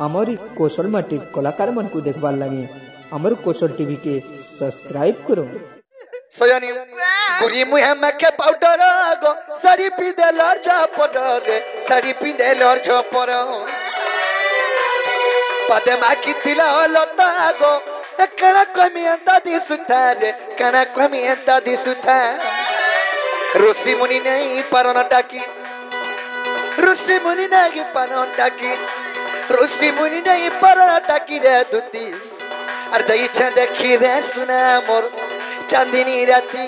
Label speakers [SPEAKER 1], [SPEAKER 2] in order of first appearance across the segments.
[SPEAKER 1] आमर कौशल माटी कलाकार मन को देखबार लगे आमर कौशल टीवी के सब्सक्राइब करो।
[SPEAKER 2] सयानी गुरी मुहे मखे पाउडर गो साड़ी पिंदे लर झपर रे साड़ी पिंदे लर झपर पदे माकी तिला लता गो कणा कमी अंदा दिसुता रे कणा कमी अंदा दिसुता ऋषि मुनि नहीं परन टाकी ऋषि मुनि नहीं परन टाकी ऋषि मुनि नहीं परन टाकी रे दुती अर दैठे देखी रे सुना मोर चांदनी राती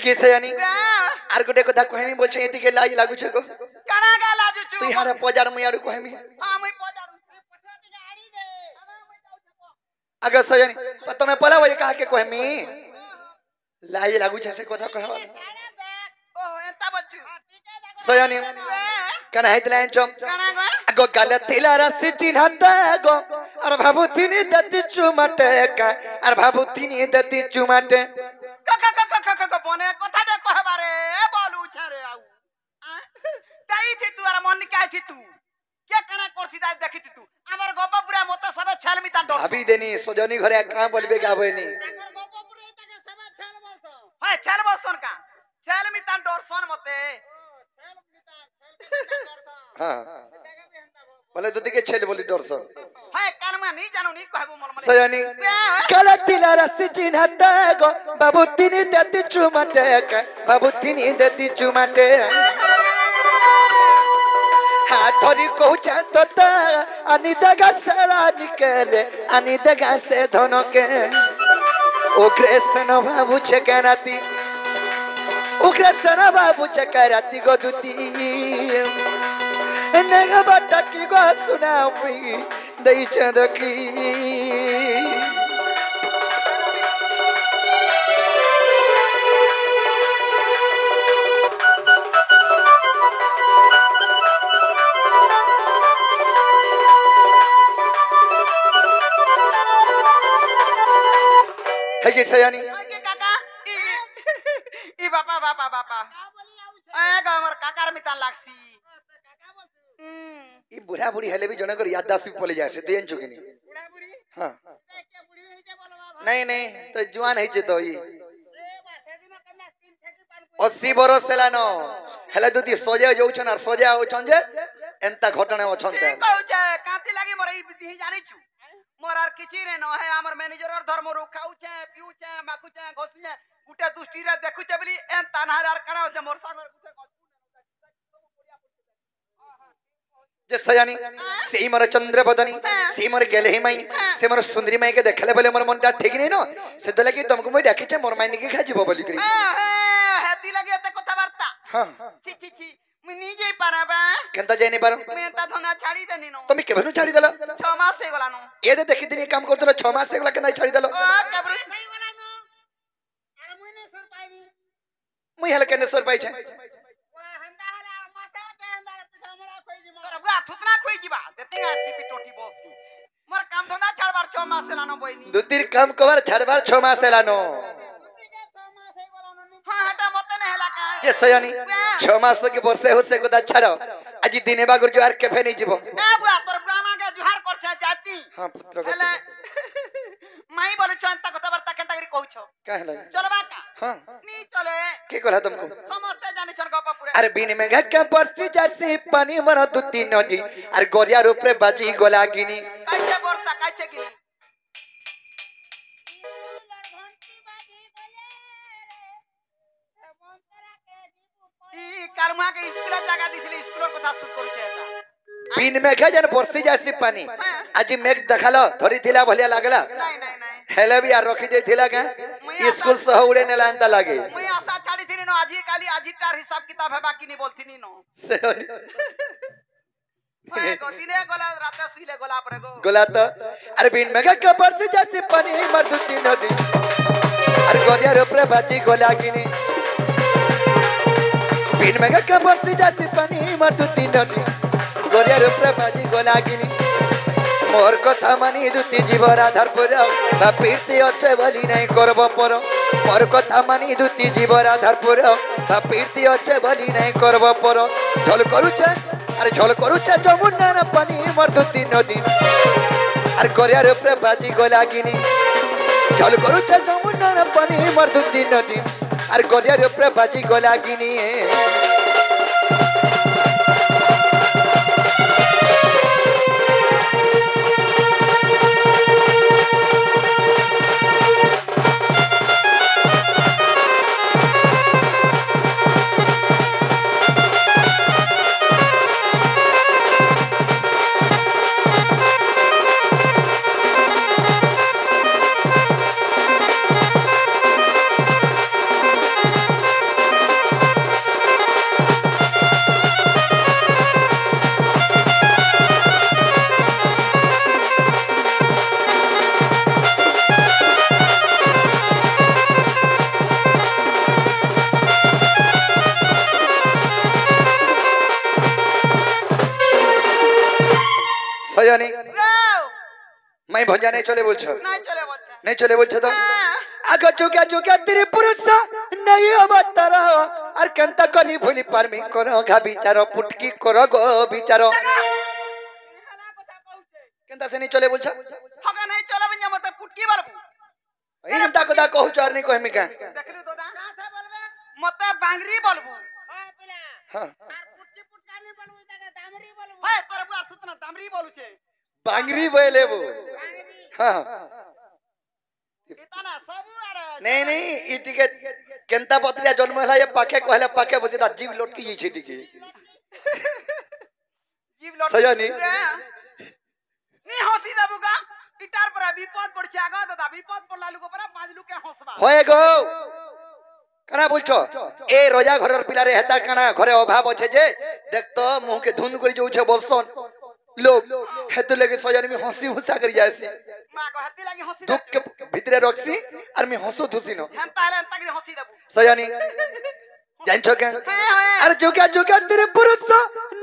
[SPEAKER 2] कैसे यानी आर गोटे कथा कहमी बोलछे एटी के लाज लागु छको
[SPEAKER 3] कणा गा लाजु छु
[SPEAKER 2] तू हारा पजार मुयाडू कहमी
[SPEAKER 3] हां मैं पजारू पछे टिके आड़ी दे मैं जाऊ छको
[SPEAKER 2] अगर सयानी तमे पला वजे कहा के कहमी लाज लागु छे से कथा कहबा
[SPEAKER 3] ओहो एता बच्चू
[SPEAKER 2] सयानी कना हेतला एंचम
[SPEAKER 3] कणा गो
[SPEAKER 2] अगो गाले तिला रसी चिन्हता गो अर भाबुतिनी दति चुमाटे का अर भाबुतिनी दति चुमाटे
[SPEAKER 3] बने कथा दे कहबारे बोलू छरे आउ तई थी तू आर मन के थी तू के कणा करथि दा देखि तू हमर गोपपुरा मत सबे छलमी ता डो
[SPEAKER 2] भाभी देनी सजनी घरे का बोलबे गाबेनी
[SPEAKER 3] हमर गोपपुरा तके सबे छल बलसो हाय छल बलसन का छलमी ता डरसन मते
[SPEAKER 2] हां बोले दुदी के छल बोली डरसन
[SPEAKER 3] हाय कान में नहीं जानू नहीं कहबो मन मन
[SPEAKER 2] सयानी कलतिला रसी चिन्हता गो बाबूतिनी दति चुमाटे का बाबूतिनी दति चुमाटे हाथ धरी कहूचा तोता अनि दगा सारा निकले अनि दगा से धन के उग्रेसन बाबू चकराती उग्रेसन बाबू चकराती गो दुती नगा बटा की गो सुनामी दई चंदकी है कि सयानी
[SPEAKER 3] के काका ई बापा बापा बापा का बोली आउ छे ए ग हमर काकार मितान लागसी काका बोलसी
[SPEAKER 2] ई बुढ़ा बुढ़ी हेले भी जने कर याददाश्त भी पले जाय से देन चुकिनी
[SPEAKER 3] बुढ़ा बुढ़ी
[SPEAKER 2] हां
[SPEAKER 3] के बुढ़ी होई जे बोलबा
[SPEAKER 2] नहीं नहीं तो जवान है जे तो ई
[SPEAKER 3] ए बा सेदिन कन्या तीन ठेकी पान
[SPEAKER 2] 80 बरस हेलानो हेले दुदी सोजे जोउछन और सोजे होछन जे एंता घटना होछन ते
[SPEAKER 3] कहू छे कांती लागी मोर ई बिधि जानि छु मोर आर किछि रे न है हमर मैनेजर और धर्म रो खाउ छे पिउ छे माकु छे घोसु छे गुटे दुष्टि रे देखु छे बली एंता नहार कणा छे मोर सागर गुटे
[SPEAKER 2] जे सयानी सेही मोर चंद्र बदनी सेही मोर गेले ही माई से मोर सुंदरी माई के देखले बोले मोर मनटा ठीक नहीं न से तो लगी तुमको मैं डाकी छे मोर माई के खा जीवो बोली करी
[SPEAKER 3] हेती लगे एते कथा वार्ता
[SPEAKER 2] हां
[SPEAKER 3] छी छी छी मुनी जे पाराबा
[SPEAKER 2] केनता जाय नहीं पारो
[SPEAKER 3] मैं ता धंधा छाड़ी देनी नो
[SPEAKER 2] तुम केबनु छाड़ी देलो
[SPEAKER 3] 6 मास से गला नो
[SPEAKER 2] ये दे देखि दिनी काम करतलो 6 मास से गला के नहीं छाड़ी देलो
[SPEAKER 3] केबरु सही गला नो अरे मुने सर पाई
[SPEAKER 2] मुई हल केने सर पाई छे
[SPEAKER 3] हंदा हला मासे के हंदा पिठा हमरा खोई जी मोर बुआ थुतना खोई जीबा देती आसी पिटोटी बसी मोर काम धंधा छाड़बार 6 मास से लानो बइनी
[SPEAKER 2] दुतिर काम कवर छाड़बार 6 मास से लानो
[SPEAKER 3] हां हटा मते ने हला का
[SPEAKER 2] ये सयानी 6 मास के वर्षे होसे को छाड़ो आज दिने बागर जुआर केफे नहीं जीवो
[SPEAKER 3] ए बुआ तोर बुआ मा के जुहार कर छे जाती
[SPEAKER 2] हां पुत्र को
[SPEAKER 3] हला माई बोलु छंता कथा वार्ता केनता करी कहू छ
[SPEAKER 2] कहला
[SPEAKER 3] चलबा का
[SPEAKER 2] हां
[SPEAKER 3] नी चले
[SPEAKER 2] के कहला तुमको
[SPEAKER 3] समझते जानि छन गप पूरे
[SPEAKER 2] अरे बिन में घक्का बरसी जर्सी पानी मरा दुती नदी अरे गोरिया रूप रे बाजी गोलागिनी
[SPEAKER 3] कैसे वर्षा कैसे गिनी ई कर्मा के स्कूल जगह दिथिले स्कूलर कथा सुन करू छे एटा
[SPEAKER 2] बिन में घजन बरसी जर्सी पानी आज मेघ देखलो थोड़ी थिला भलिया लागला
[SPEAKER 3] नहीं नहीं नहीं
[SPEAKER 2] हेले भी यार रखी दे थिला के स्कूल से उड़े ने लांता लागे
[SPEAKER 3] मैं आशा छाड़ी थी नो आज काली आज टार हिसाब किताब है बाकी नहीं बोलती नी नो दिने गला राते सुइले गला पर गो
[SPEAKER 2] गोला तो अरे बिन मेगा कपर से जैसे पानी मर दुती नदी अरे गोरिया रे बाजी गोला गिनी बिन मेगा कपर से जैसे पानी मर दुती नदी गोरिया रे बाजी गोला गिनी मोर कथा मानी दुती जीवर आधार पर बा पीरती अच्छे बोली नहीं करब पर मोर कथा मानी दुती जीवर आधार पर बा पीरती अच्छे बोली नहीं करब पर झल करूछे अरे झल करूछे जमुना ना पानी मोर दुती नदी अरे गोरिया रे बाजी गोला गिनी झल करूछे जमुना ना पानी मोर दुती नदी अरे गोरिया रे बाजी गोला गिनी सयानी मैं भंजा नहीं चले बोल नहीं चले बोल तो आगे चुका तेरे पुरुष नहीं अवतार और कंता कली भूली पारमी करो घा बिचारो पुटकी करो गो बिचारो कंता से नहीं चले बोल
[SPEAKER 3] हगा नहीं चले बन्या मते पुटकी बलबू
[SPEAKER 2] ई हमता कदा कहू चार नहीं कहमी का
[SPEAKER 3] देखलु तो दा का से बोलबे मते बांगरी बलबू हां पिला
[SPEAKER 2] हां
[SPEAKER 3] और पुटकी पुटकानी बलबू ताके दामरी बलबू हाय तोर बुआ सुतना दामरी बोलू छे
[SPEAKER 2] बांगरी बोले वो हां
[SPEAKER 3] इतना सब अरे
[SPEAKER 2] नहीं ई टिके केंता पत्रिया जन्म हला ये पाके कहला पाके बसे दा जीव लटकी जाई छे टिके
[SPEAKER 3] जीव लट
[SPEAKER 2] सयानी
[SPEAKER 3] नी हंसी देबुगा इटार पर विपद पड़छे आगा दादा विपद पड़ला लुको पर पांच लुक के हंसबा
[SPEAKER 2] होए गो कना बोलछो ए रोजा घरर पिलारे हेता कना घरे अभाव अछि जे देख तो मुंह के धुन करी जाउ छे बरसन लोग हेतु लगे सजानी में हंसी हुसा करी जायसी
[SPEAKER 3] मां को हत्ती लागी हंसी
[SPEAKER 2] दुख के भीतरे रखसी और मैं हंसो धुसिनो
[SPEAKER 3] हम ताले तगरी हंसी देबू
[SPEAKER 2] सजानी जानछो के अरे जोगा तेरे पुरुष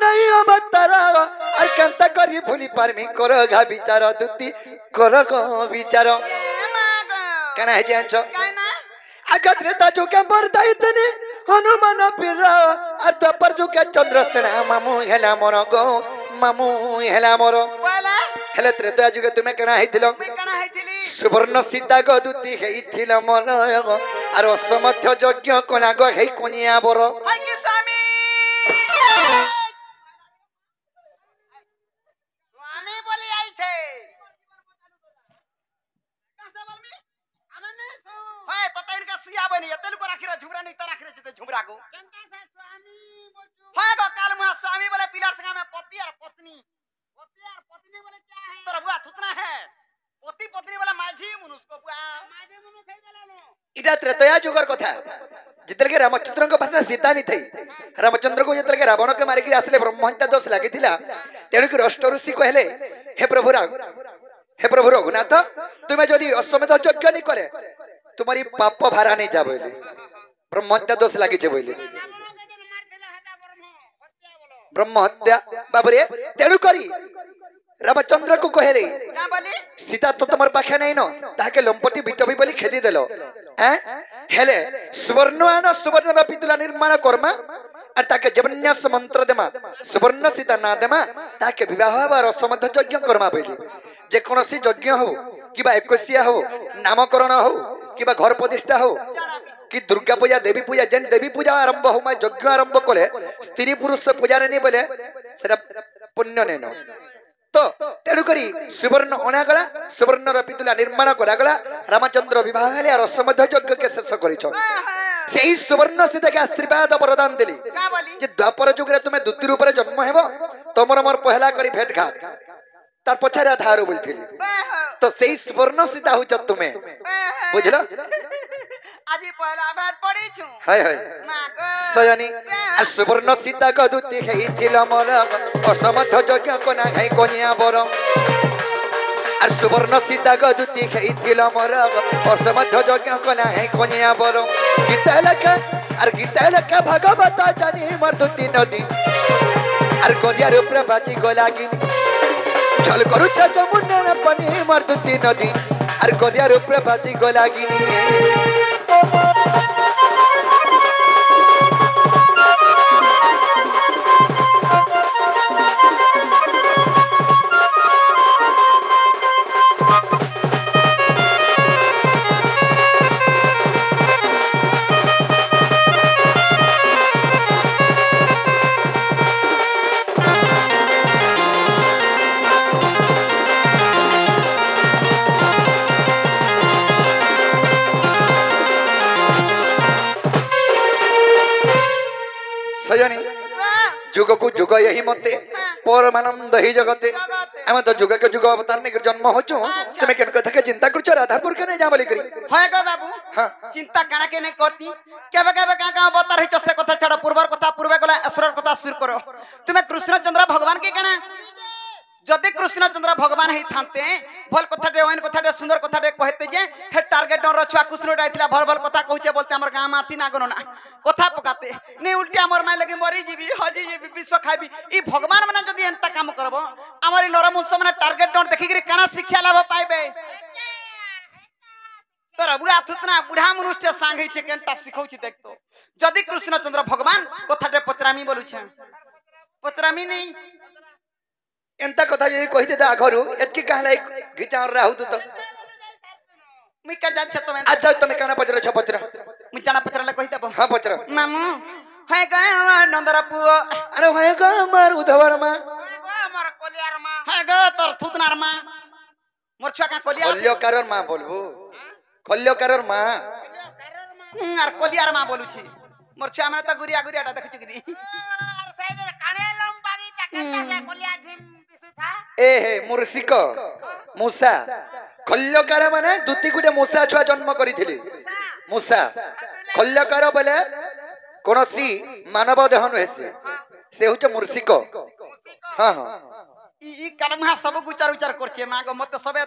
[SPEAKER 2] नहीं अवतार और कंता करी भूली पारमी करो घा बिचारो दुती करो गो बिचारो कना है जानछो
[SPEAKER 3] कहना
[SPEAKER 2] अगत्रे ता जो के बरदाई तने हनुमान पिरा और तो पर जो के चंद्रसेना मामू हेला मोर गो मामू हेला मोर
[SPEAKER 3] बोला
[SPEAKER 2] हेले त्रे तो आजुके तुमे कना हेतिलो
[SPEAKER 3] मैं कना हेतिली
[SPEAKER 2] सुवर्ण सीता गो दुती हेतिलो मोर गो और असमध्य यज्ञ कोना गो हे कोनिया बर
[SPEAKER 3] हाय के स्वामी स्वामी बोली आई छे कासे बोलमी हमने सो हाय तो तैन का सुया बनी तेल को राखी रे झुमरा नहीं तो राखी रे जते झुमरा को कंता से स्वामी बोलू हाय गो काल मुआ स्वामी बोले पिलर संगा में पति और पत्नी बोले क्या है तोरा बुआ थुतना है पति पत्नी वाला माझी मनुष्य बुआ माझी मनुष्य सही देलानो
[SPEAKER 2] इटा त्रेतया जुगर कथा जितल के रामचंद्र को भाषा सीता नहीं थई रामचंद्र को जितल के रावण के मारी के आसले ब्रह्महत्या दोष लागिथिला तेणु कि रष्ट ऋषि कहले हे प्रभु रघुनाथ तुमे जदी अश्वमेध यज्ञ नहीं करे तुम्हारी पाप भारा नहीं जा बोले ब्रह्महत्या दोष लागी छे बोले ब्रह्महत्या बाबरे तेणु करी रामचंद्र को कहले
[SPEAKER 3] का बोली
[SPEAKER 2] सीता तो तुम्हार पाखे नहीं न ताके लंपटी बिटबी बोली खेदी देलो हेले सुवर्ण आन सुवर्ण पितुला निर्माण कर्मा और ताके जवन्यास मंत्र देमा सुवर्ण सीता ना देमा ताके विवाह बा रसमध्य यज्ञ कर्मा बोली जे कोनोसी यज्ञ हो किबा एकसिया हो नामकरण हो किबा घर प्रतिष्ठा हो कि दुर्गा पूजा देवी पूजा जेन देवी पूजा आरंभ हो मा यज्ञ आरंभ कले स्त्री पुरुष पूजा रे नहीं बोले सेरा पुण्य नेनो तो तेणु करी सुवर्ण अणागला सुवर्ण पितुला निर्माण करागला रामचंद्र विवाह हेले और असमध्य यज्ञ के शेष करिछो सेही सुवर्ण सीता के आशीर्वाद वरदान देली
[SPEAKER 3] का बोली
[SPEAKER 2] जे द्वापर युग रे तुमे द्वितीय रूप रे जन्म हेबो तमर मोर पहला करी भेट घाट तार पछारे धारो बोलथिली तो सेही सुवर्ण सीता होछ तुमे बुझलो
[SPEAKER 3] আজি पहला भेट पड़ी छु
[SPEAKER 2] हाय हाय
[SPEAKER 3] मां को
[SPEAKER 2] सयानी আর সুবর্ণ সীতা কদুতি হেইছিল মোর অসমর্থ যজ্ঞ কোনা ঘাই কনিয়া বর আর সুবর্ণ সীতা কদুতি হেইছিল মোর অসমর্থ যজ্ঞ কোনা ঘাই কনিয়া বর গীতা লেখা ভাগবত জানি মোর দুতি নদী আর গলিয়ার উপরে বাজি গলাগিনি চল করুছ যমুনার পানি মোর দুতি নদী আর গলিয়ার উপরে বাজি গলাগিনি सजनी जुग को जुग यही मते परमानंद ही जगते हम तो जुग के जुग अवतार ने जन्म होचो तुम्हें केन कथा के चिंता करछो राधापुर के ने जा बोली करी
[SPEAKER 3] होय गो बाबू
[SPEAKER 2] हां
[SPEAKER 3] चिंता काना के ने करती केबे केबे का का अवतार हिचो से कथा छड़ पूर्वर कथा पूर्वे गला असुर कथा सुर करो तुम्हें कृष्णचंद्र भगवान के काना जदि कृष्णचंद्र भगवान ही थांते भल कथाटे ओइन कथाटे सुंदर कथाटे कहते जे हे टारगेट न रछुआ कृष्ण डाइथिला भल भल कथा कहूचे बोलते हमर गां माथि ना गनो ना कथा पकाते ने उल्टी हमर माय लगे मरी जीवी हजी जीवी विश्व खाबी ई भगवान माने जदि एंता काम करबो हमर नरमुंस माने टारगेट न देखि काना शिक्षा लाभ पाइबे तोरा बुआ थुतना बुढ़ा मनुष्य सांगै छे केनटा सिखौछि देख तो जदि कृष्णचंद्र भगवान कथाटे पचरामी बोलु छे पचरामी नहीं
[SPEAKER 2] एंता कथा जे कहिते ता घरु एतकी कहला घिचार राहु तो
[SPEAKER 3] मी का जाछ तो
[SPEAKER 2] अच्छा तमे काना पचरा छ पचरा
[SPEAKER 3] मी जाना पचरा ले कहिते
[SPEAKER 2] हां पचरा
[SPEAKER 3] मामू है गया नंदरा पुओ
[SPEAKER 2] अरे है ग मार उधवर मा
[SPEAKER 3] हमर कोलियार मा है ग तोर थुतनार मा मोर छुआ का कोलिया
[SPEAKER 2] कल्यकारर मा बोलबो कल्यकारर मा
[SPEAKER 3] आर कोलियार मा बोलु छी मोर छुआ माने त गुरिया गुरियाटा देखु छी
[SPEAKER 4] और साइड काने लंबागी टाका से कोलिया झिम दिसुथा
[SPEAKER 2] ए हे मुर्शिक मूसा कल्यकार माने दुती गुटे मूसा छुआ जन्म करिथिले मूसा कल्यकार बोले कोनसी मानव देह न हेसे से होचे मुर्शिक हां हां
[SPEAKER 3] ई कलमा सब गुचार उचार करछे मा गो मते सबे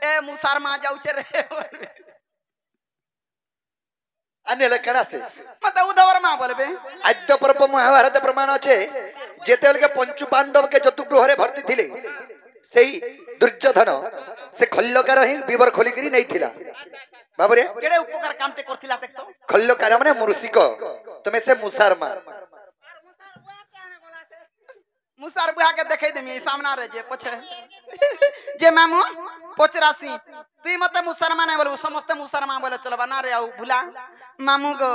[SPEAKER 3] ए मुसार मा जाउछे रे
[SPEAKER 2] अन्य लक्षण से
[SPEAKER 3] मते उधवर मा बोलबे
[SPEAKER 2] आद्य पर्व महाभारत प्रमाण अछि जेतेल के पंचु पांडव के चतुर्गृह रे भर्ती थिले सेही दुर्योधन से खल्लकार ही विवर खोली करी नहीं थिला बाबरे
[SPEAKER 3] केडे उपकार कामते करथिला देख तो
[SPEAKER 2] खल्लकार माने मुर्शिक तमे से मुसार मा
[SPEAKER 3] मुसार बुहा के देखै देमी सामना रे जे पछे जे मामू पचरासी तुई मते मुसलमान है बोलू समस्त मुसलमान बोले चलबा ना रे आउ भुला मामू गो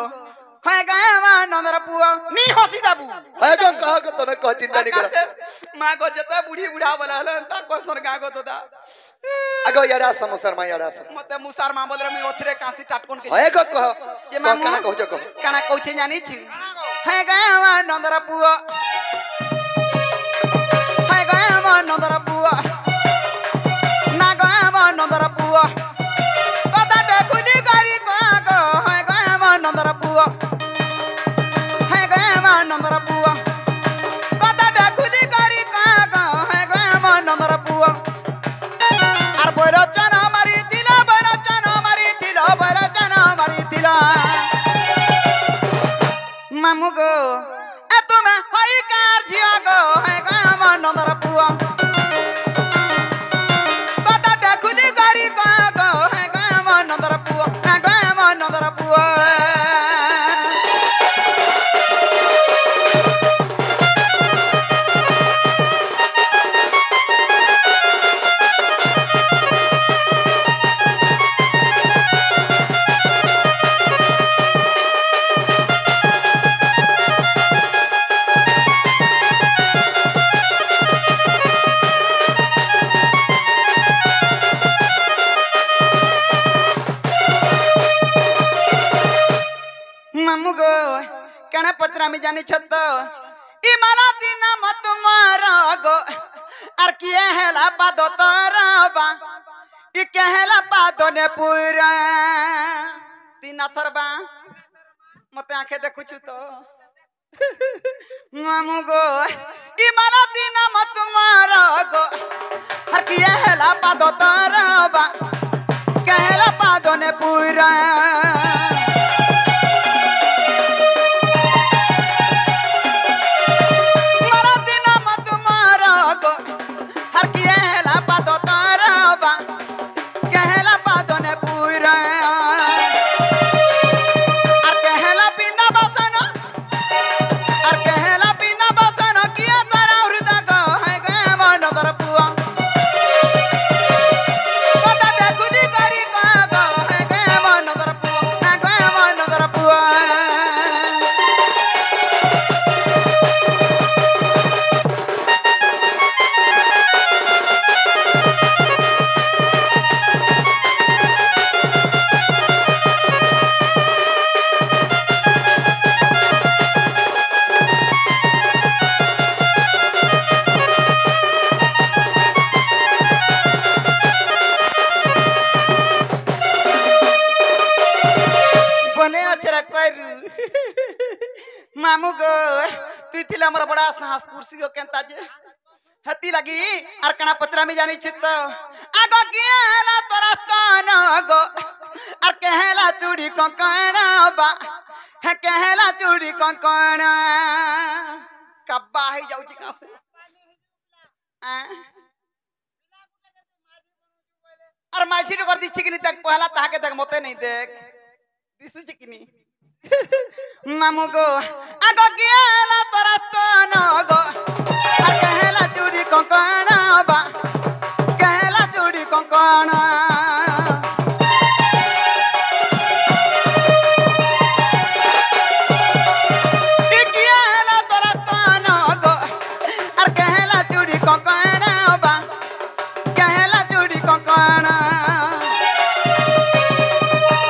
[SPEAKER 3] है गया नंदर पुओ नी हसी दाबू
[SPEAKER 2] है गो कह के तमे कह चिंता नहीं कर
[SPEAKER 3] मां गो जते बूढ़ी बुढ़ा बोला ता कोसन गा गो तोदा
[SPEAKER 2] अगो यारा समोसर मा यारा
[SPEAKER 3] मते मुसार मा बोले मी ओथरे कासी टाटकोन के
[SPEAKER 2] है गो कह
[SPEAKER 3] ये मामू
[SPEAKER 2] काना कहू जको
[SPEAKER 3] काना कहू जानी छी है गया नंदर पुओ है गया नंदर पुओ ना गया नंदर पुओ कदा देखुली गारी गो है गया नंदर पुओ है गया नंदर पुओ कदा देखुली गारी गो है गया नंदर पुओ आर बरचन मारी दिला मामू गो ए तुमे होई कार झिया गो है गया नंदर पुओ कदा देखुली गारी गो है गया नंदर पुओ है गया नंदर पुओ मामू गो कणे पचरा में जानी छत ई माला दिन मत मारो गो आर किए हेला पादो तोरबा ई कहेला पादो ने पूरा तीन अथरबा मते आंखे देखु छु तो मामू गो ई माला दिन मत मारो गो हर किए हेला पादो ताराबा कहला पादो ने पूरा माला दिन मत मारो गो हर किए हेला पादो ताराबा कहला पादो ने पूरा और कहला बिना बसन और कहला बिना बसन किया तारा हृदय को है गए मन दर पुआ पता देखुली करी को है गए मन दर पुआ है गए मन दर पुआ बने अचरा करू मामू गो तू थिला हमर बड़ा साहस पुरसी गो केंता जे हती लगी आर कणा पत्रा में जानी चित्त आगो केला तोरा स्तन गो आर कहला चूड़ी कंकणा बा है कहला चूड़ी कंकणा कब्बा है जाउची का से अरे माझी तो कर दी छिकनी तक पहला ताके तक मोते नहीं देख दिसु छिकनी मामू गो आगो गेला तोरा स्तन गो आ कहला चूड़ी कंकणा बा कहला चूड़ी कंकणा गेला तोरा स्तन गो आ कहला चूड़ी कंकणा बा कहला चूड़ी कंकणा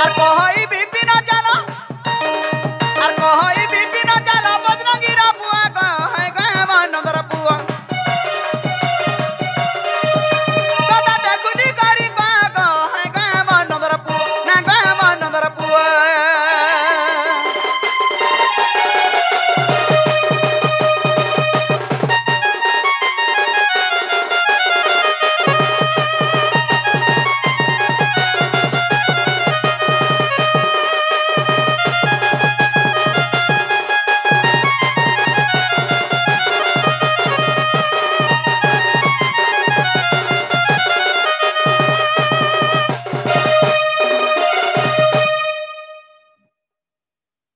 [SPEAKER 3] আর কহই বিপিন জানো আর কহই বিপিন জানো বজরঙ্গীর বুয়া কহে কহে মনন্দর বুয়া কথা দেখুলি করি কহে কহে মনন্দর বুয়া না কহে মনন্দর বুয়া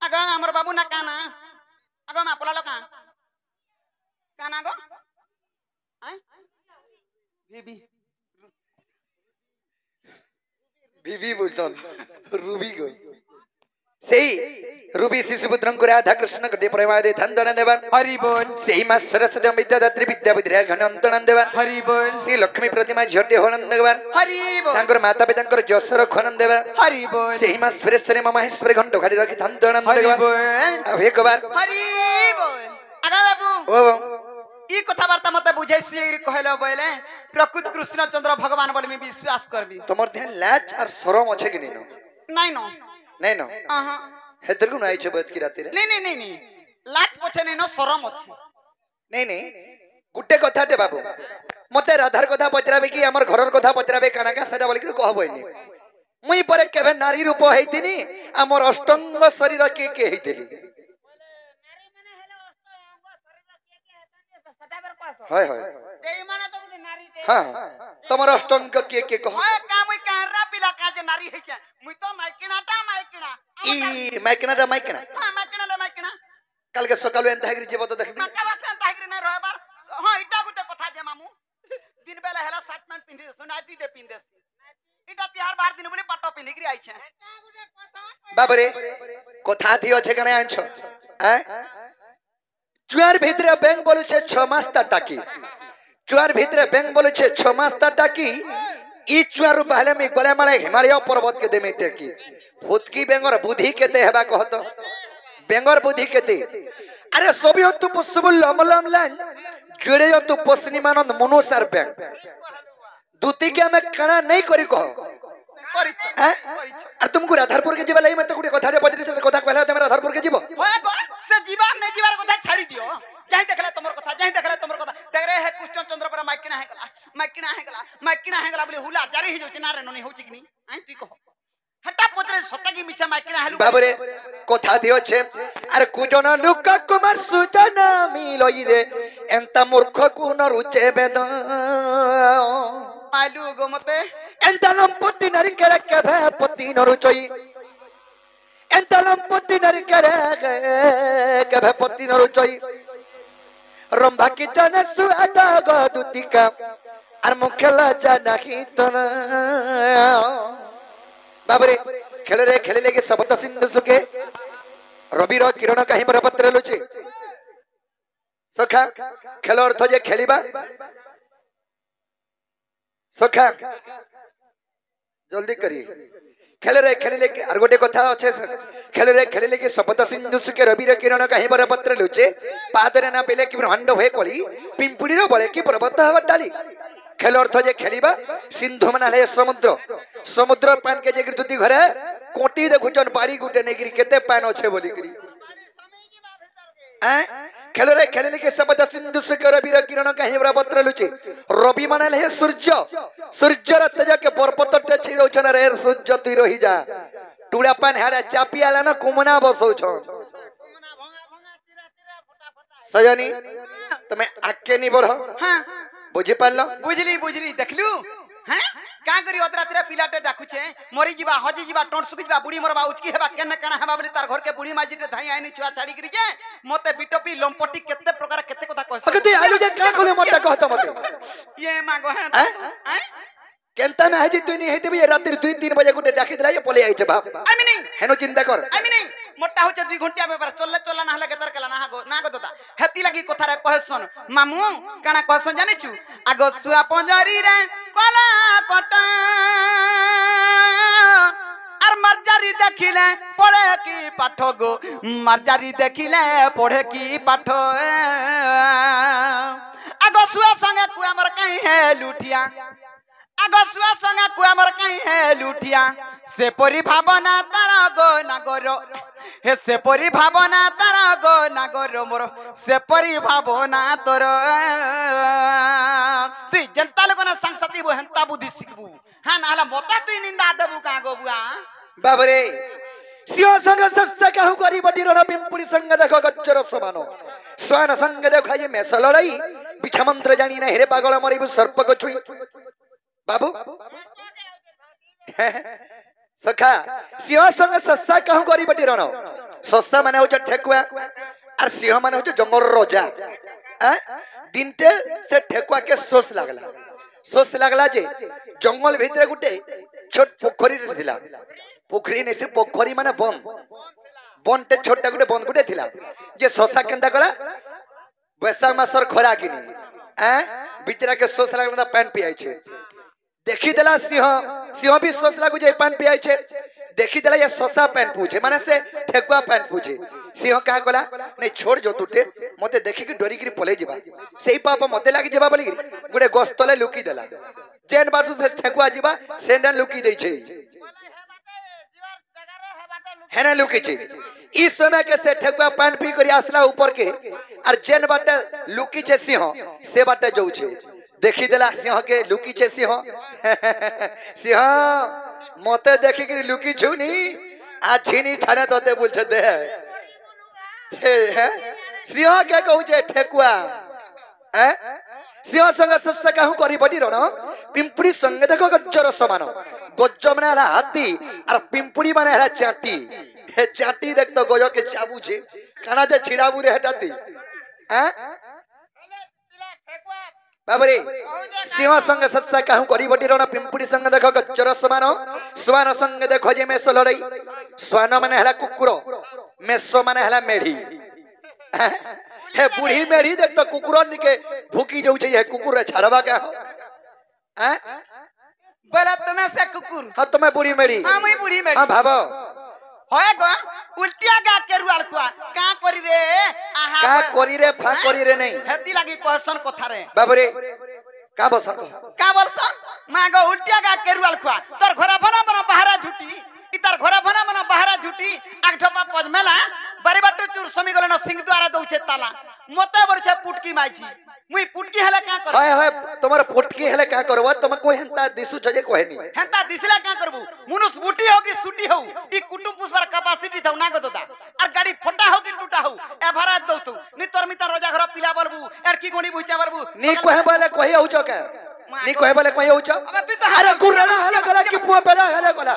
[SPEAKER 3] आगो हमर बाबू ना काना आगो मा पोला लका काना गो हैं बीबी
[SPEAKER 2] বিবি বলতন রুবি গো সেই রুবি শিশুপুত্রଙ୍କୁ রাধা কৃষ্ণ কটে প্রেমা দে ধন্দন দেবন
[SPEAKER 3] हरि बोल
[SPEAKER 2] সেই মা সরস্বতী বিদ্যাদাত্রী বিদ্যা বিদ্যা ঘনন্তন দেবন
[SPEAKER 3] हरि बोल
[SPEAKER 2] সেই লক্ষ্মী প্রতিমা ঝটে হনন দেবন
[SPEAKER 3] हरि बोल
[SPEAKER 2] ତାଙ୍କର ମାତା ପିତାଙ୍କର ଯଶର ଖନନ ଦେବା
[SPEAKER 3] हरि बोल
[SPEAKER 2] ସେହି ମା ସୁରେଶ୍ୱରୀ ମା ମହେଶ୍ୱରୀ ଘଣ୍ଟ ଘାଡ଼ି ରଖି ଧନ୍ଦନ
[SPEAKER 3] हरि
[SPEAKER 2] ଦେବା
[SPEAKER 3] बोल
[SPEAKER 2] ଆଉ ହେ କବାର
[SPEAKER 3] हरि बोल आगा बाबू
[SPEAKER 2] ଓ
[SPEAKER 3] ई कथाबार्ता मते बुझै सी कहलो बोले प्रकृत कृष्ण चंद्र भगवान बोले मैं विश्वास करबी
[SPEAKER 2] তোমার ধ্যান লাজ আর শরম আছে কি নেই
[SPEAKER 3] नहीं नो
[SPEAKER 2] নাই না
[SPEAKER 3] आहा
[SPEAKER 2] হেতরকু নাই ছ বত কি রাতে
[SPEAKER 3] नहीं लाट पछे नहीं नो शरम अछि
[SPEAKER 2] নেই নেই গুটে কথাটে বাবু মতে রাধার কথা পচরাবে কি আমার ঘরের কথা পচরাবে কানাকা সেটা বলি কি কহবইনি মুই পরে কেবে নারী রূপ হইতিনি আমার অষ্টঙ্গ শরীর কে কে হইতিলি
[SPEAKER 4] নারী মানে হেলে অস্ত অঙ্গ শরীর কে হেতানি সদাবার পাস
[SPEAKER 2] হয় হয়
[SPEAKER 4] এই মানে তো বলি নারী দে
[SPEAKER 2] হ্যাঁ তোমার অষ্টঙ্গ কে কে কহ
[SPEAKER 3] ओए का मुई कहरा पिला का जे नारी है छे मुई तो माइकिना
[SPEAKER 2] ই মাইকনাটা মাইকনা
[SPEAKER 3] हां माइकिना
[SPEAKER 2] কালকে সকালে এন্তা হেগরি জীব তো দেখবি
[SPEAKER 3] मक्का बस ताहिर न रहबार हां इटा गुटे कथा जे मामू दिन बेला हेला शर्ट पैंट पिंदी दे नाइटी डे पिंदे इटा तिहार बार दिन बोली पट्टो पिंदी करी आइ छे
[SPEAKER 4] এটা গুটে কথা
[SPEAKER 2] বাবরে কথা থি আছে কেন আনছ হ্যাঁ চুয়ার ভিতরে ব্যাংক বলেছে 6 মাস তা টাকি চুয়ার ভিতরে ব্যাংক বলেছে 6 মাস তা টাকি ই চুয়ার বাহলে মি গলে মালে হিমালয় পর্বত কে দেমে টাকি ফুতকি বেঙ্গর বুদ্ধি কেতে হেবা কহত বেঙ্গর বুদ্ধি কেতে আরে সবই হতু পসিবল লমলম লান জুড়ে হতু পশ্চিমানন্দ মনুসার ব্যাংক দুতিকে আমি কানা नहीं করি কহ
[SPEAKER 3] करी छ
[SPEAKER 2] हैं
[SPEAKER 3] करी छ
[SPEAKER 2] আর तुमको राधारपुर के जीवा लाई मैं तो गुटे कथा रे पजरी से कथा कहला तमे राधारपुर के जीव
[SPEAKER 3] होए गो से जीवार ने जीवार कथा छाड़ी दियो जही देखले तमर कथा जही देखले तमर कथा देख रे हे कृष्ण चंद्र पर माइकिना हे गला बोले हुला जारी हे जोची ना रे ननी होची कि नी आई तू कह हटा पत्रे सत्ता की मिछा माइकिना हेलु
[SPEAKER 2] बाबरे कथा दियो छे अरे कुजन लुका कुमार सुजना मिलई रे एंता मूर्ख को न रुचे बेद
[SPEAKER 3] मालू गो मते
[SPEAKER 2] एंता लंपति नरी करे केभे पति न रुचई एंता लंपति नरी करे केभे पति न रुचई रंभा की जन सुआटा गदुतिका आर मुखेला जाना की तन बाबरे खेले लेके सपत सिंधु सुखे रवि रो किरण कहीं पर पत्र लुचे सखा खेल अर्थ जे खेलिबा सखा जल्दी करी खेले लेके आर गोटे कथा अच्छे खेले लेके सपत सिंधु सुखे रवि रो किरण कहीं पर पत्र लुचे पादरे ना पेले कि ब्रह्मांड होए कोली पिंपुड़ी रो बळे कि पर्वत हवा डाली खेल अर्थ जे खेलिबा सिंधु माने समुद्र समुद्र पान के जे दुती घरे कोटी देखुचन बाड़ी गुटे नेगिरी केते पान अच्छे बोली करी खेले लेके सबद सिंधु सुखे रवि रो किरण कहीं पर पत्र लुचे रवि माने ले सूर्य सूर्य र तेज के पर्वत ते छिड़ौ छन रे सूर्य तू रही जा टुड़ा पान हाडा चापी आला न कुमना बसौ छ सजनी तमे आके नी बढ़
[SPEAKER 3] हां
[SPEAKER 2] बुझी पारलो
[SPEAKER 3] बुझली देखलु हैं का करी अतरा तेरा पिलाटे डाकुछे मरी जीवा हजी जीवा टोंट सुखी जीवा बुढ़ी मरबा उचकी हेबा केने काना हेबा बोली तार घर के बुढ़ी माजीटे धाई आइनी छुआ छाड़ी करी जे मते बिटोपी लंपटी केते प्रकार केते कथा कहस
[SPEAKER 2] अगते आलू जे का कोले मोटा कहत मते
[SPEAKER 3] ये मागो हैं
[SPEAKER 2] केनता में हजी तू नी हेते बे रात 2-3 बजे गुटे डाकी दिला ये पले आई छे बाप
[SPEAKER 3] आमी नहीं
[SPEAKER 2] हेनो चिंता कर
[SPEAKER 3] आमी नहीं मोटा होचे 2 घंटा में पर चलला ना हला केतर कला ना गो दादा हेती लगी कथा रे कहसन मामू काना कहसन जानि छु आगो सुआ पंजरी रे कला कटा आर मर्जारी देखिले पढ़े की पाठ गो मर्जारी देखिले पढ़े की पाठ आगो सुआ संगे कु हमर कहीं है लुटिया आगसुआ संगा कु हमर कहीं है लुटिया से परि भावना तारा गो नागर हे से परि भावना तारा गो नागर मोर से परि भावना तोर तु जनता लोग ना संग साथी बो हंता बुद्धि सिखबू हां नाला मोता तु निंदा देबू का गो बुआ
[SPEAKER 2] बाबरे सिंह संग सत्सा कहू करी बडी रण पिंपुड़ी संग देखो गच्चर समानो स्वान संग देखो ये मेस लड़ाई बिछा मंत्र जानी ना हेरे पागल मरिबु सर्प को छुई बाबू सखा सिंह संग सस्सा कहू करी बटी रण सस्सा माने हो ठेकुआ और सिंह माने हो जंगल राजा दिनटे से ठेकुआ के सोस लागला जे जंगल भीतर गुटे छोट पोखरी थिला पोखरी ने से पोखरी माने बन छोटा गुटे बंद गुटे थिला जे सस्सा केंदा कला बैसाख मासर खरा किनी बिचरा के सोस लागला पैन पियाई छे देखी देला सिंह भी सोच लागू जे पान पियाई छे देखी देला ये ससा पैन पूछे माने से ठेकुआ पैन पूछे सिंह का कला नहीं छोड़ जो तुटे मते देखि कि डरी कि पले जिबा सेही पाप मते लागी जिबा बोली गुडे गस्तले लुकी देला जेन बारसु से ठेकुआ जिबा सेंडन लुकी दै छे हेने लुकी छे इस समय के से ठेकुआ पैन पी करी आसला ऊपर के और जेन बाटे लुकी छे सिंह से बाटे जाऊ छे देखी देला सिंह के लुकी छे सिंह मते देखी कि लुकी छुनी आ छिनी ठाने तोते बोल छे दे सिंह के कहू छे ठेकुआ सिंह संग सस्सा कहू करी बडी रण पिंपुड़ी संग देखो गज्जर समान गज्ज माने हला हाथी और पिंपुड़ी माने हला चाटी हे चाटी देख तो गयो के चाबू छे काना जे छिड़ाबू रे हटाती बाबरे सिंह संग सत्सा कहू करी बटी रण पिंपुड़ी संग देखो गच्चर समान स्वान संग देखो जे मेस लड़ई स्वान माने हला कुकुर मेसो माने हला मेढी हे बूढ़ी मेढी देख तो कुकुर निके भूकी जाऊ छे हे कुकुर रे छाड़वा का
[SPEAKER 3] बोला तुम्हें से कुकुर
[SPEAKER 2] हां तुम्हें बूढ़ी मेढी
[SPEAKER 3] हां मैं बूढ़ी मेढी
[SPEAKER 2] हां भाबो
[SPEAKER 3] होए गो उल्टिया गा के रुआल खुआ का करी रे आहा
[SPEAKER 2] का करी रे फा करी रे नहीं
[SPEAKER 3] हेती लागी क्वेश्चन कथा रे
[SPEAKER 2] बाबरे का बसन
[SPEAKER 3] का बोलसन मागो उल्टिया गा के रुआल खुआ तोर घरा बना बना बाहरा झूठी इतर घरा बना बना बाहरा झूठी आठ ठोपा पजमेला बारे बाटे चूर समी गले न सिंह द्वारा दउछे ताला मते बरछे पुटकी माइची मुई पुटकी हले का कर
[SPEAKER 2] हाय हाय तुम्हारा पुटकी हेले का करवा तुम कोई हंता दिसु छजे कोहेनी
[SPEAKER 3] हेंता दिसला का करबू मुनुस बूटी हो कि सुटी हो ई कुटुम पुष्पर कैपेसिटी थौ ना गदोदा और गाड़ी फटा हो कि टूटा हो एवरेज दउ तू नी तोर मिता रोजा घर पिला बलबू एर की गोणी बुचा बलबू
[SPEAKER 2] नी कोहे बोले कोही आउचो का नी कोहे बोले कोही आउचो अरे गुरड़ा हले गला कि पुआ बेड़ा हले गला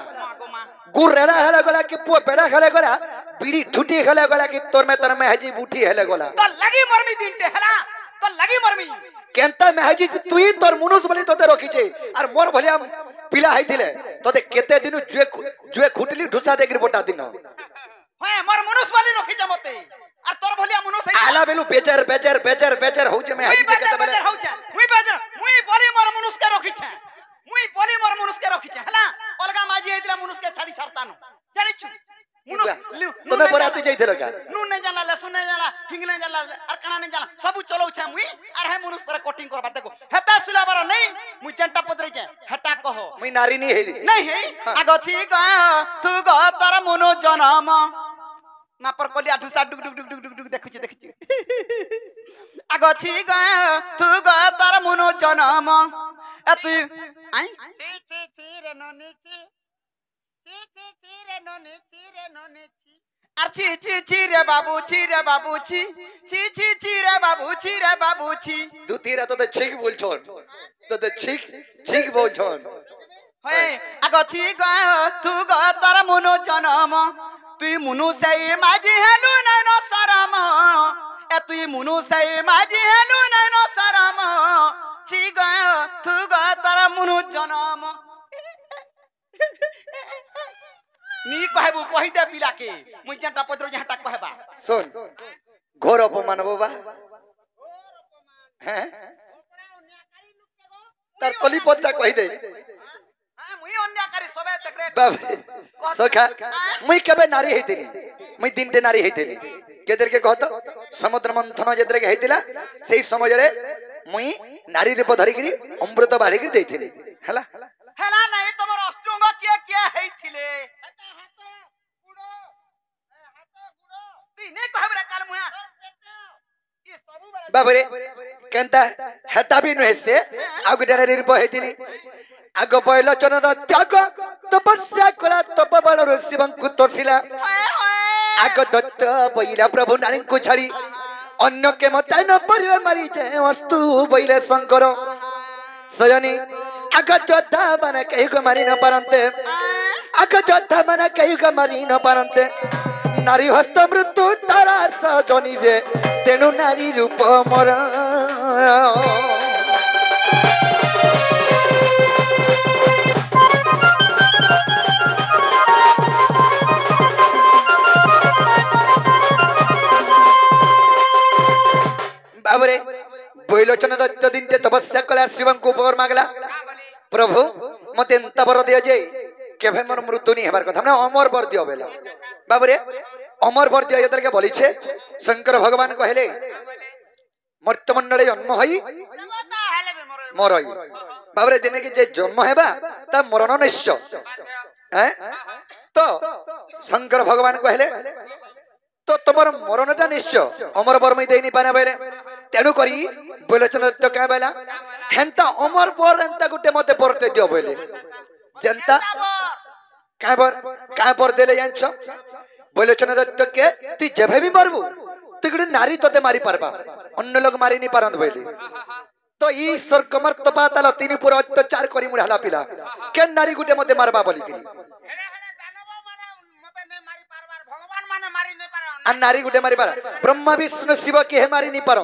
[SPEAKER 2] गुरड़ा हले गला कि पुआ बेड़ा हले गला बीड़ी ठुटी हले गला कि तोर में तर में हजी बूठी हले गला
[SPEAKER 3] तो लगी मरमी दिनटे हला तो लगी मरमी
[SPEAKER 2] केंता में हजी तू ही तोर मुनुस बली तोते रखी छे और मोर भलिया पिला हाइथिले तोते केते दिन जुए खुटली ढुसा देगिर बोटा दिन
[SPEAKER 3] होय मोर मुनुस बली रखी छ मते और तोर भलिया मुनुस
[SPEAKER 2] आला बेलु बेचर होचे में हजी केते बले
[SPEAKER 3] मुई बली मोर मुनुस के रखी छ मुई बली मोर मुनुस के रखी छ हला अलगा माजी हेदिला मुनुस के छाड़ी छरतानो जानि छु मुनुस
[SPEAKER 2] तमे बराती जाइथे लगा
[SPEAKER 3] नून नहीं जाला लहसुन नहीं जाला हिंग नहीं जाला और कणा नहीं जाला सब चलो छ मुई और हे मुनुस पर कटिंग करबा देखो हेता सुलाबर नहीं मुई जंटा पदरे छ हेता कहो
[SPEAKER 2] मुई नारी नहीं हेरी
[SPEAKER 3] नहीं है आगछि ग तू ग तर मुनु जनम मापर कलिया ढुसा डुक डुक डुक डुक डुक देखछि आगछि ग तू ग तर मुनु जनम ए तू आई
[SPEAKER 4] ची रे नोनी ची रे नोनी ची
[SPEAKER 3] আর ছি রে বাবু ছি রে বাবু ছি রে বাবু ছি
[SPEAKER 2] दू तीरा तो ठीक बोलछन तो ठीक बोलछन
[SPEAKER 3] হয়ে আগছি গ তু গ তর মুনু জনম তুই মুনু সেই মাঝি হেলু নয়ন সরম এ তুই মুনু সেই মাঝি হেলু নয়ন সরম ছি গ তু গ তর মুনু জনম नी कहबू कहि दे पिला के मुई जंटा पत्र जहां तक कहबा
[SPEAKER 2] सुन घोर अपमान बाबा हैं तर तली पत्ता कहि दे
[SPEAKER 3] हां मुई अन्याकारी सबे तकरे
[SPEAKER 2] बाबा सखा मुई केबे नारी हेतिनी मुई तीनटे नारी हेतिनी केदर के कहत समुद्र मंथन जेदर के हेतिला सेही समय रे मुई नारी रूप धरि गिरी अमृत बाढ़ी गिरी देथिनी हला
[SPEAKER 3] हेला नहीं तमर अष्टंग के हेथिले ने कहबरा काल मुया ये सबु
[SPEAKER 2] बाबरे केंता हेता भी नहे से आगु डरे रूप हेतिनी आगो बयलो चनद त्याग तपस्या कला तप बल ऋषिवं को तोसिला आगो दत्त बइला प्रभु नारी को छाड़ी अन्य के मत न परिवे मारी जे वस्तु बइले शंकर सयनी आगो जोद्धा बन कहि को मारी न परंते आगो जोद्धा बन कहि को मारी न परंते नारी हस्त मृत्यु तारा सजनी रे तेनु नारी रूप मोर बाबरे बैलोचन दत्त दिन तपस्या कला शिवं को बर मागला प्रभु मते एंता बर दिया जे केभे मोर मृत्यु नहीं हेबार कथा ना अमर बर दियो बेला बाबरे अमर बर दिया जतर के बोली छे शंकर भगवान कहले मर्तमंडले जन्म हई
[SPEAKER 4] देवता हेले बे
[SPEAKER 2] मरई बाबरे दिने के जे जन्म हेबा ता मरण निश्चय हैं तो शंकर भगवान कहले तो तुमर मरणटा निश्चय अमर बर मई देनी पाना बेले तेनु करी बैलोचन दत्त का बेला हेंता अमर बर हेंता गुटे मते परते दियो बेले जनता का बर देले जानछो बैलोचन दत्त के तू जेबे भी मरबू तू गुटे नारी तोते मारी पारबा अन्य लोग मारी नहीं पारंत बेले तो ई स्वर्ग मर्त पाताल तीन पूरा अत्याचार करी मुढ़ाला पिला के नारी गुटे मते मारबा बोली कि
[SPEAKER 4] हेड़े दानव माने मते ने मारी पारबार भगवान माने मारी ने पार
[SPEAKER 2] आ नारी गुटे मारी पार ब्रह्मा विष्णु शिव के हे मारी नहीं पार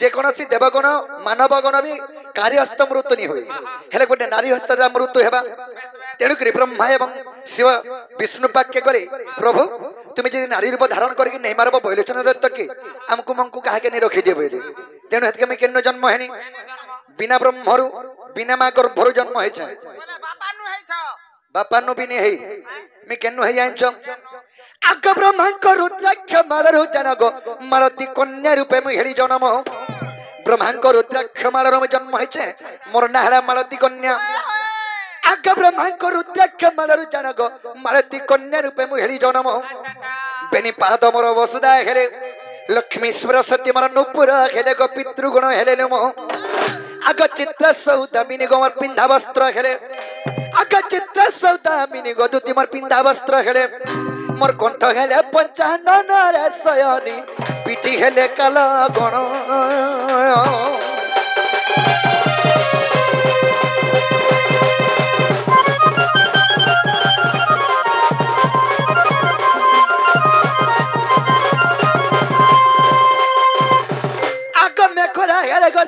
[SPEAKER 2] जे कोनसी देवगण मानवगण भी कार्यहस्त मृत्यु नहीं होई हेले गुटे नारी हस्त मृत्यु हेबा तेणु करी ब्रह्मा एवं शिव विष्णु वाक्य करे प्रभु तुम जे नारी रूप धारण करके नहीं मारबो बैलोचन दत्त के हमको मंकु काहे के नहीं रखि दे बोले तेणु हेत के मैं केनो जन्म हेनी बिना ब्रह्मरु बिना मां गर्भरु जन्म हे छ
[SPEAKER 4] बोले बापा नु है छ
[SPEAKER 2] बापा नु बिने हे मैं केनो हे जान छ आग ब्रह्मा को रुद्राक्ष मालरु जनगो मालती कन्या रूपे मैं हेली जन्म ब्रह्मा को रुद्राक्ष मालरु में जन्म हे छ मोर नाहला मालती कन्या आग ब्रह्मा को रुद्राक्ष मालरु जनगो मालती कन्या रूपे मैं हेली जन्म बेनी पाद मोर वसुदा हेले लक्ष्मी सरस्वती मोर नुपुर हेले गो पितृगुण हेले नमो आग चित्र सौदामिनी गो मोर पिंधा वस्त्र हेले आग चित्र सौदामिनी गो दुति मोर पिंधा वस्त्र हेले मोर कंठ हेले पंचानन रे सयनी पिठी हेले काला गण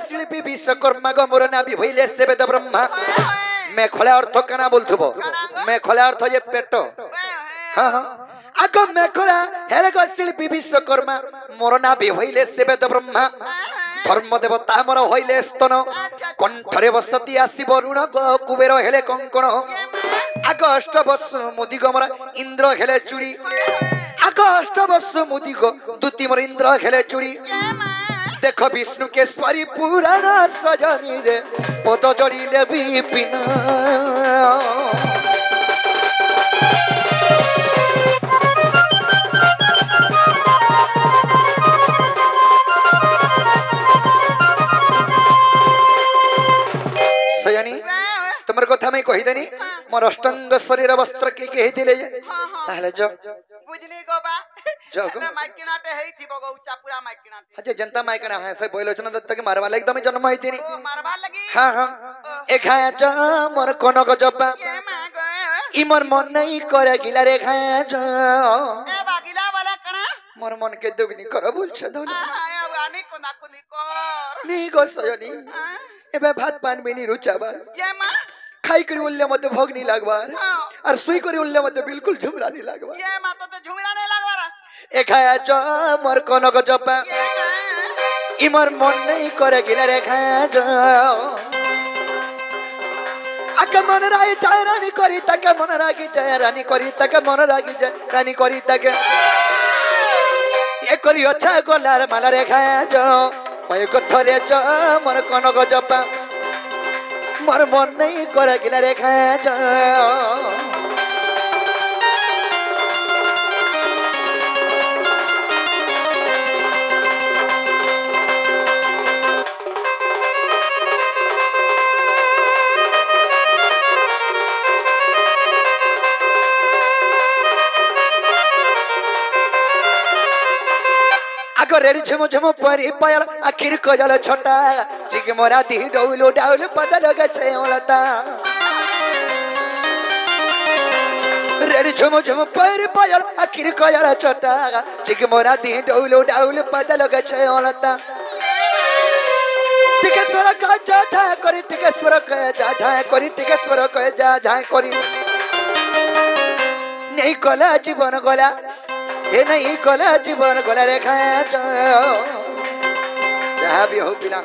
[SPEAKER 2] शिल्पी विश्वकर्मा गो मोर नाभि भइले से वेद ब्रह्मा मैं खोला अर्थ कना बोलथबो मैं खोला अर्थ ये पेट हां हां आग मैं खोला हेले गो शिल्पी विश्वकर्मा मोर नाभि भइले से वेद ब्रह्मा धर्म देवता मोर होइले स्तन कंठरे बसती आसी वरुण गो कुबेर हेले कंकण आग अष्ट वर्ष मोदी गो मोर इंद्र हेले चूड़ी आग अष्ट वर्ष मोदी गो दुति मोर इंद्र हेले चूड़ी देखो विष्णु के स्वरी पुराण सजनी रे पद जड़िले विपिन सजनी तुमर कथा मैं कही देनी मोर अष्टांग शरीर वस्त्र के कहिथिले ताहले जो
[SPEAKER 3] बुझली गोबा
[SPEAKER 2] जगो
[SPEAKER 3] माइकिनाटे हेई थी बगो उच्चा पूरा माइकिनाटे
[SPEAKER 2] अच्छा जनता माइकना है से बोलोचना दत्त के मारवा एकदम जन्म होइतिनी
[SPEAKER 3] ओ मारवा लगी
[SPEAKER 2] हां हां एखाया ज मोर कनक जपा
[SPEAKER 3] ये मां गए
[SPEAKER 2] ई मोर मन नहीं करे गिला रे खाया ज
[SPEAKER 3] ए बागिला वाला कणा
[SPEAKER 2] मोर मन के दुगनी कर बोल छ धन
[SPEAKER 3] आया वानी कोना कोनी कर
[SPEAKER 2] नी गो सजनी एबे भात पान बिनी रुचाबार
[SPEAKER 3] ये मां
[SPEAKER 2] खाई करी उल्ले मते भोग नहीं लागबार और सुई करी उल्ले मते बिल्कुल झुमरा नहीं लागबार
[SPEAKER 3] ये मां तो झुमरा नहीं लागबार
[SPEAKER 2] एखाया ज मोर कनक जपा ई मोर मन नहीं करे गिला रे खाया ज आके मन राई जय रानी करी ताके मन रागी जय रानी करी ताके मन रागी जय रानी करी ताके ये करी अच्छा गोलार माला रे खाया ज मैं कथरे ज मोर कनक जपा मोर मन नहीं करे गिला रे खाया ज रेडी झुम झुम परी पायल आखिर कोजल छोटा चिक मोरा दी डौल डाउल पदल गछे ओलता रेडी झुम झुम परी पायल आखिर कोजल छोटा चिक मोरा दी डौल डाउल पदल गछे ओलता टिकेश्वर का जा जा करी टिकेश्वर का जा जा करी टिकेश्वर का जा जा करी नहीं कला जीवन गला ये नहीं कला जीवन गला रे खाया जहाँ भी हो पिला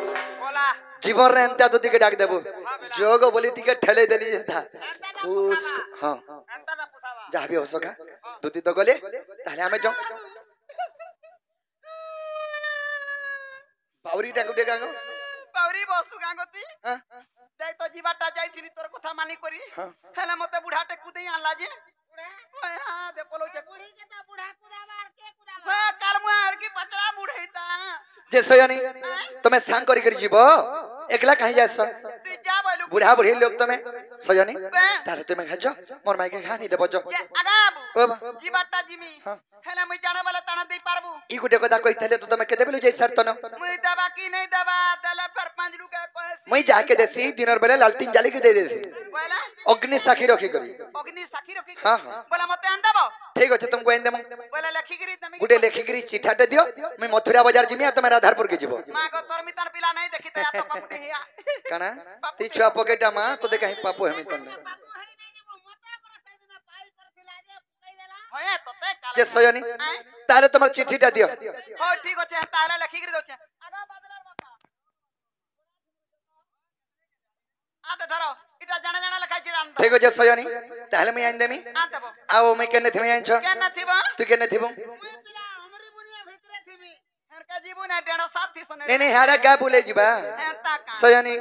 [SPEAKER 2] जीवन रे एंता तो टिके डाक देबो जोग बोली टिके ठेले देनी जेंता खुश हां जहाँ भी हो सका दुती तो गले ताले हमें जो बावरी डाक दे गांगो
[SPEAKER 3] बावरी बसु गांगोती हां जाई तो जीवाटा जाई थिनी तोर कथा मानी करी हेले मते बुढ़ाटे कुदई आनला जे ओए हां दे पोलो जे बुढ़ी के ता बुढ़ा कुदाबार के कुदाबार हां काल मुआ अड़की पचरा बुढ़ईता
[SPEAKER 2] जे सयनी तमे सांग करी करी जीवो एकला कहीं जास
[SPEAKER 3] तू जा बोलू
[SPEAKER 2] बुढ़ा बुढ़ी लोग तमे सयनी तारे तमे खाजो मोर माई के खानी देबो जो
[SPEAKER 3] आगाबू जीवाटा जिमी हेले मुई जाने वाला ताना दे पारबू
[SPEAKER 2] ई गुटे कथा कहितले तो तमे के देबलु जे सरतन
[SPEAKER 3] मुई दबा की नहीं दबा दले पर पांच लुका कहे
[SPEAKER 2] मुई जाके देसी दिनर बेले लालटीन जाली के दे देसी
[SPEAKER 3] बोला
[SPEAKER 2] अग्नि साखी रखी करी
[SPEAKER 3] अग्नि साखी रखी
[SPEAKER 2] हां
[SPEAKER 3] बोला मते आन देबो
[SPEAKER 2] ठीक अछि तुमको आइन देम
[SPEAKER 3] बोला लखी गिरी तमे
[SPEAKER 2] गुटे लेखी गिरी चिठाटे दियो मैं मथुरा बाजार जिमी तमे राधारपुर के जीवो
[SPEAKER 3] मां को तोर मितार पिला नहीं देखिते या तो पपुटे हिया
[SPEAKER 2] काना ती छुआ पकेटा मां तो देखा ही पापो हमी तने
[SPEAKER 3] होए तो ते काल
[SPEAKER 2] जे सयनी ताले तमर चिठीटा दियो
[SPEAKER 3] हो ठीक अछि ताले लखी गिरी दोचे आगा बदलार बापा आते धरो इटा जाना जाना लखाई छी राम
[SPEAKER 2] ठीक अछि सयनी ताले मैं आइन देमी
[SPEAKER 3] आतबो
[SPEAKER 2] आओ मैं केने थमे आइन छ
[SPEAKER 3] केन थिबो
[SPEAKER 2] तू केने थिबो
[SPEAKER 3] पिला हमरी बुनिया भितरे थिबी हरका जीबू ने डेढ़ो साफ थी सुने
[SPEAKER 2] नहीं नहीं हारा क्या बोले जीबा
[SPEAKER 3] एता का
[SPEAKER 2] सयनी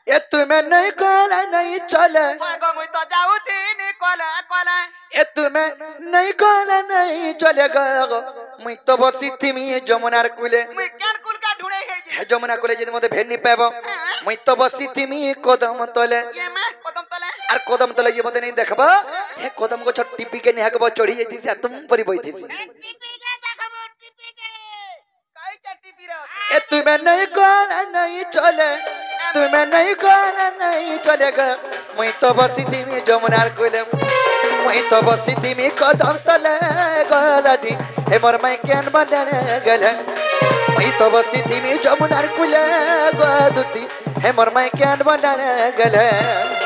[SPEAKER 2] ये तुम्हें नहीं कोला नहीं चले
[SPEAKER 3] गो मुई तो जाऊ थी नी कोले कोले
[SPEAKER 2] ये तुम्हें नहीं कहना नहीं चलेगा मुई तो बसी थी जमुनार कुले
[SPEAKER 3] मुई केन कुल का ढूंढे है जे
[SPEAKER 2] जमुना कुले जदि मते भेट नहीं पाबो मुई तो बसी थी कदम तले
[SPEAKER 3] ये मैं कदम तले
[SPEAKER 2] आर कदम तले ये मते नहीं देखबा हे कदम को छट टिपी के नेहकबो चढ़ी जाई थी तुम परी बई थी
[SPEAKER 4] टीपी के देखबो टीपी के
[SPEAKER 3] काई चट्टी पीरा
[SPEAKER 2] ए तुम्हें नहीं कहना नहीं चले तुम्हें नहीं कहना नहीं चलेगा मुई तो बसी थी जमुनार कुले मुई तो बसी थी कदम तले गलडी हे मोर मैं केन बडने गले मुई तो बसी थी जमुनार कुले गदुती हे मोर मैं केन बडने गले